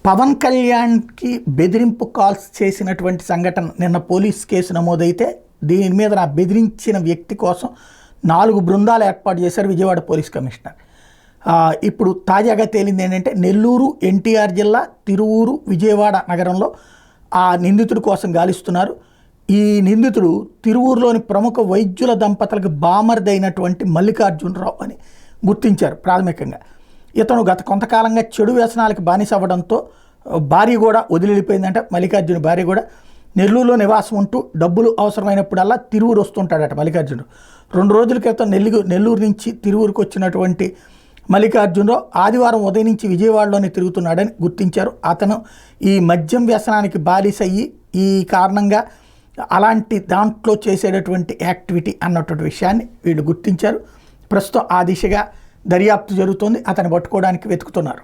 పవన్ కళ్యాణ్కి బెదిరింపు కాల్స్ చేసినటువంటి సంఘటన నిన్న పోలీస్ కేసు నమోదైతే దీని మీద నా బెదిరించిన వ్యక్తి కోసం 4 బృందాలు ఏర్పాటు చేశారు విజయవాడ పోలీస్ కమిషనర్. ఇప్పుడు తాజాగా తేలింది ఏంటంటే నెల్లూరు, ఎన్టీఆర్ జిల్లా, తిరువూరు, విజయవాడ నగరంలో ఆ నిందితుడి కోసం గాలిస్తున్నారు. ఈ నిందితుడు తిరువూరులోని ప్రముఖ వైద్యుల దంపతులకు బామర్దైనటువంటి మల్లికార్జునరావు అని గుర్తించారు ప్రాథమికంగా. ఇతను గత కొంతకాలంగా చెడు వ్యసనాలకు బానిస అవ్వడంతో భార్య కూడా వదిలిపోయిందంట. మల్లికార్జున భార్య కూడా నెల్లూరులో నివాసం ఉంటూ డబ్బులు అవసరమైనప్పుడల్లా తిరువూరు వస్తుంటాడట మల్లికార్జున. 2 రోజుల క్రితం నెల్లూరు నుంచి తిరువూరుకు వచ్చినటువంటి మల్లికార్జునరావు ఆదివారం ఉదయం నుంచి విజయవాడలోనే తిరుగుతున్నాడని గుర్తించారు. అతను ఈ మద్యం వ్యసనానికి బానిస అయ్యి ఈ కారణంగా అలాంటి దాంట్లో చేసేటటువంటి యాక్టివిటీ అన్నటువంటి విషయాన్ని వీళ్ళు గుర్తించారు. ప్రస్తుతం ఆ దిశగా దర్యాప్తు జరుగుతోంది. అతన్ని పట్టుకోవడానికి వెతుకుతున్నారు.